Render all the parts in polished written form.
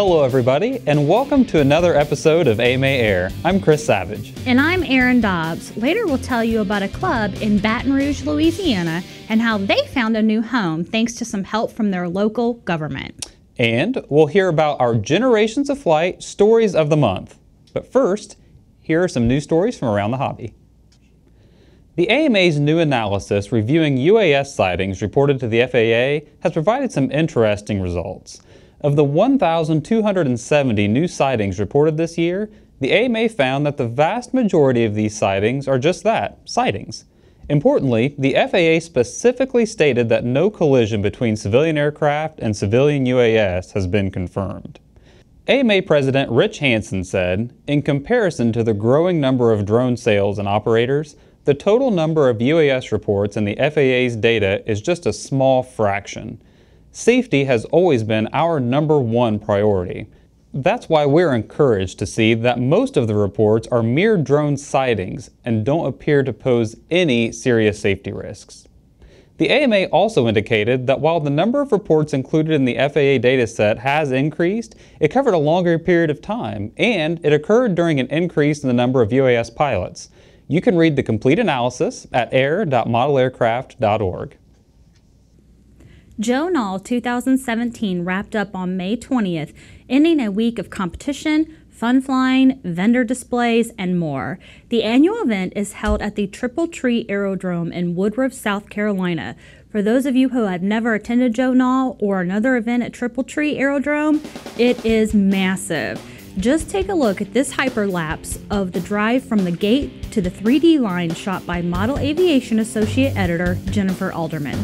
Hello everybody, and welcome to another episode of AMA Air. I'm Chris Savage. And I'm Aaron Dobbs. Later we'll tell you about a club in Baton Rouge, Louisiana, and how they found a new home thanks to some help from their local government. And we'll hear about our Generations of Flight Stories of the Month. But first, here are some news stories from around the hobby. The AMA's new analysis reviewing UAS sightings reported to the FAA has provided some interesting results. Of the 1,270 new sightings reported this year, the AMA found that the vast majority of these sightings are just that, sightings. Importantly, the FAA specifically stated that no collision between civilian aircraft and civilian UAS has been confirmed. AMA President Rich Hansen said, in comparison to the growing number of drone sales and operators, the total number of UAS reports in the FAA's data is just a small fraction. Safety has always been our #1 priority. That's why we're encouraged to see that most of the reports are mere drone sightings and don't appear to pose any serious safety risks. The AMA also indicated that while the number of reports included in the FAA dataset has increased, it covered a longer period of time, and it occurred during an increase in the number of UAS pilots. You can read the complete analysis at air.modelaircraft.org. JOOL Nall 2017 wrapped up on May 20th, ending a week of competition, fun flying, vendor displays, and more. The annual event is held at the Triple Tree Aerodrome in Woodruff, South Carolina. For those of you who have never attended JOOL Nall or another event at Triple Tree Aerodrome, it is massive. Just take a look at this hyperlapse of the drive from the gate to the 3D line shot by Model Aviation Associate Editor Jennifer Alderman.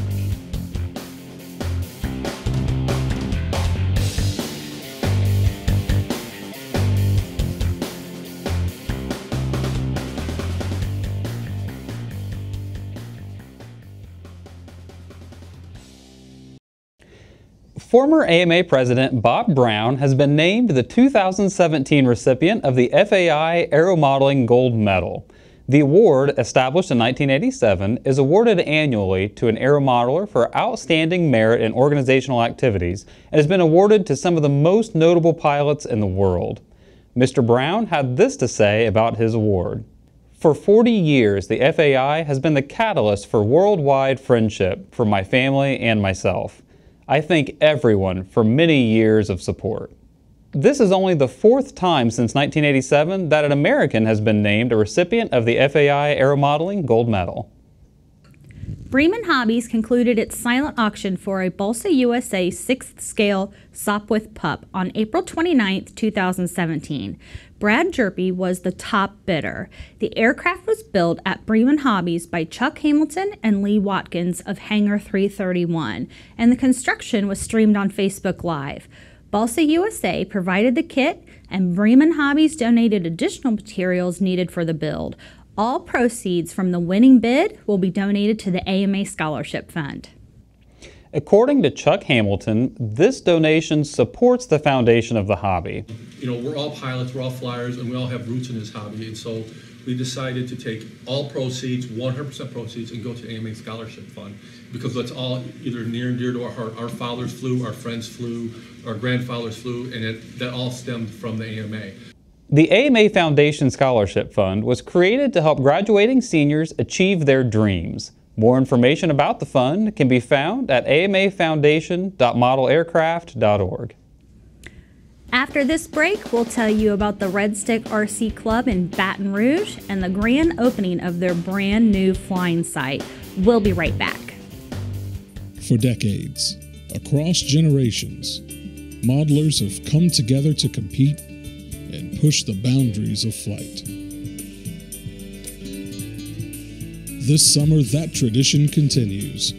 Former AMA President Bob Brown has been named the 2017 recipient of the FAI Aeromodeling Gold Medal. The award, established in 1987, is awarded annually to an aeromodeler for outstanding merit in organizational activities and has been awarded to some of the most notable pilots in the world. Mr. Brown had this to say about his award. For 40 years, the FAI has been the catalyst for worldwide friendship for my family and myself. I thank everyone for many years of support. This is only the 4th time since 1987 that an American has been named a recipient of the FAI Aeromodeling Gold Medal. Bremen Hobbies concluded its silent auction for a Balsa USA 6th scale Sopwith pup on April 29, 2017. Brad Jerpy was the top bidder. The aircraft was built at Bremen Hobbies by Chuck Hamilton and Lee Watkins of Hangar 331, and the construction was streamed on Facebook Live. Balsa USA provided the kit, and Bremen Hobbies donated additional materials needed for the build. All proceeds from the winning bid will be donated to the AMA Scholarship Fund. According to Chuck Hamilton, this donation supports the foundation of the hobby. You know, we're all pilots, we're all flyers, and we all have roots in this hobby, and so we decided to take all proceeds, 100% proceeds, and go to the AMA Scholarship Fund, because that's all either near and dear to our heart. Our fathers flew, our friends flew, our grandfathers flew, and that all stemmed from the AMA. The AMA Foundation Scholarship Fund was created to help graduating seniors achieve their dreams. More information about the fund can be found at amafoundation.modelaircraft.org. After this break, we'll tell you about the Red Stick RC Club in Baton Rouge and the grand opening of their brand new flying site. We'll be right back. For decades, across generations, modelers have come together to compete and push the boundaries of flight. This summer, that tradition continues.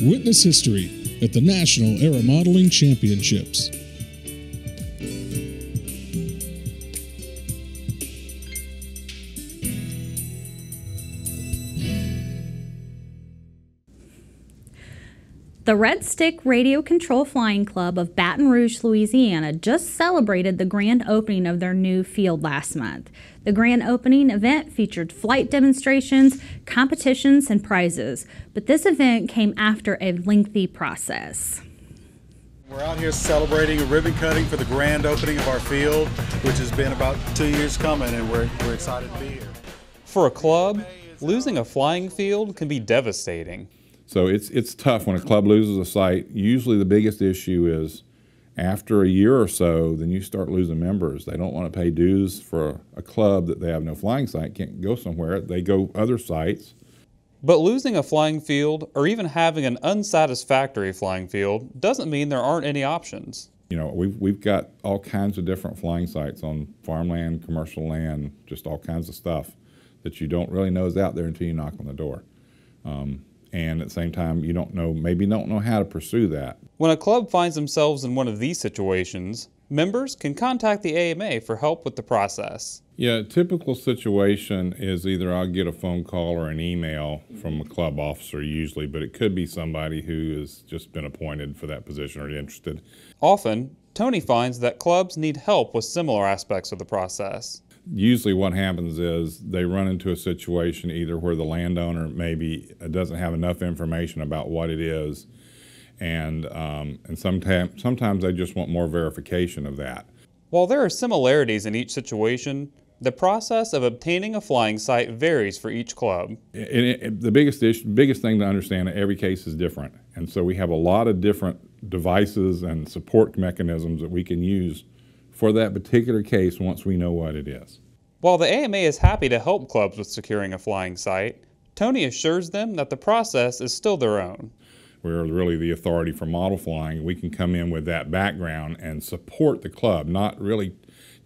Witness history at the National Aeromodeling Championships. The Red Stick Radio Control Flying Club of Baton Rouge, Louisiana just celebrated the grand opening of their new field last month. The grand opening event featured flight demonstrations, competitions, and prizes, but this event came after a lengthy process. We're out here celebrating a ribbon cutting for the grand opening of our field, which has been about 2 years coming, and we're excited to be here. For a club, losing a flying field can be devastating. So it's tough when a club loses a site. Usually the biggest issue is after a year or so, then you start losing members. They don't want to pay dues for a club that they have no flying site, can't go somewhere. They go other sites. But losing a flying field, or even having an unsatisfactory flying field, doesn't mean there aren't any options. You know, we've got all kinds of different flying sites on farmland, commercial land, just all kinds of stuff that you don't really know is out there until you knock on the door. And at the same time, you maybe don't know how to pursue that. When a club finds themselves in one of these situations, members can contact the AMA for help with the process. Yeah, a typical situation is either I'll get a phone call or an email from a club officer usually, but it could be somebody who has just been appointed for that position or interested. Often, Tony finds that clubs need help with similar aspects of the process. Usually what happens is they run into a situation either where the landowner maybe doesn't have enough information about what it is, and sometimes they just want more verification of that. While there are similarities in each situation, the process of obtaining a flying site varies for each club. The biggest thing to understand, every case is different, and so we have a lot of different devices and support mechanisms that we can use for that particular case once we know what it is. While the AMA is happy to help clubs with securing a flying site, Tony assures them that the process is still their own. We're really the authority for model flying. We can come in with that background and support the club, not really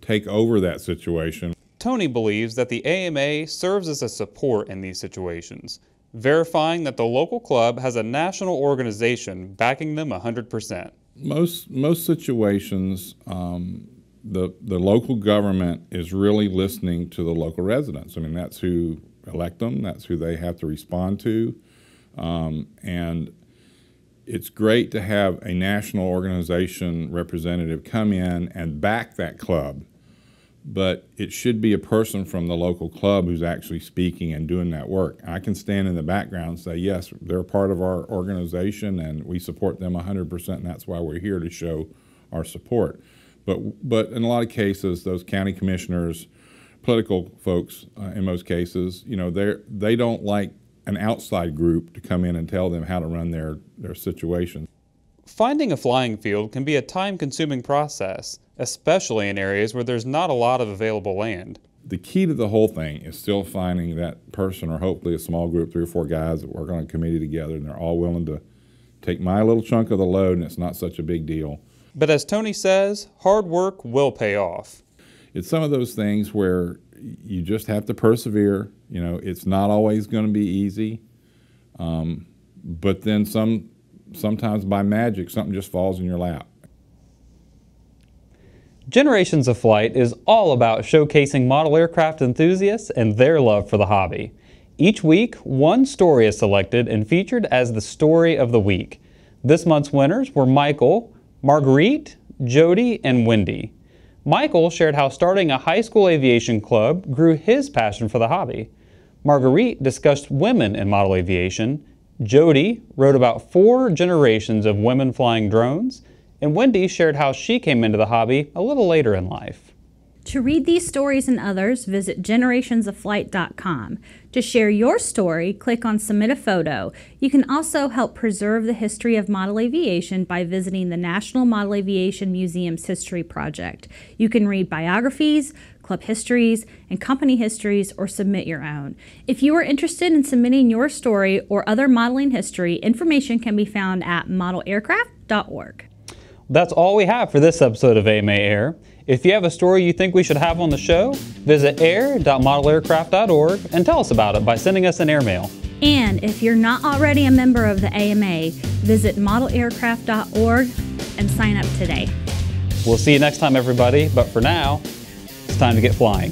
take over that situation. Tony believes that the AMA serves as a support in these situations, verifying that the local club has a national organization backing them 100%. Most situations, the local government is really listening to the local residents. I mean, that's who elect them, that's who they have to respond to, and it's great to have a national organization representative come in and back that club, but it should be a person from the local club who's actually speaking and doing that work. I can stand in the background and say, yes, they're part of our organization and we support them 100%, and that's why we're here to show our support. But in a lot of cases, those county commissioners, political folks in most cases, you know, they don't like an outside group to come in and tell them how to run their situation. Finding a flying field can be a time-consuming process, especially in areas where there's not a lot of available land. The key to the whole thing is still finding that person, or hopefully a small group, 3 or 4 guys that work on a committee together, and they're all willing to take my little chunk of the load, and it's not such a big deal. But as Tony says, hard work will pay off. It's some of those things where you just have to persevere. You know, it's not always going to be easy, but then sometimes by magic, something just falls in your lap. Generations of Flight is all about showcasing model aircraft enthusiasts and their love for the hobby. Each week, one story is selected and featured as the story of the week. This month's winners were Michael, Marguerite, Jody, and Wendy. Michael shared how starting a high school aviation club grew his passion for the hobby. Marguerite discussed women in model aviation. Jody wrote about 4 generations of women flying drones. And Wendy shared how she came into the hobby a little later in life. To read these stories and others, visit generationsofflight.com. To share your story, click on Submit a Photo. You can also help preserve the history of model aviation by visiting the National Model Aviation Museum's History Project. You can read biographies, club histories, and company histories, or submit your own. If you are interested in submitting your story or other modeling history, information can be found at modelaircraft.org. That's all we have for this episode of AMA Air. If you have a story you think we should have on the show, visit air.modelaircraft.org and tell us about it by sending us an airmail. And if you're not already a member of the AMA, visit modelaircraft.org and sign up today. We'll see you next time, everybody, but for now, it's time to get flying.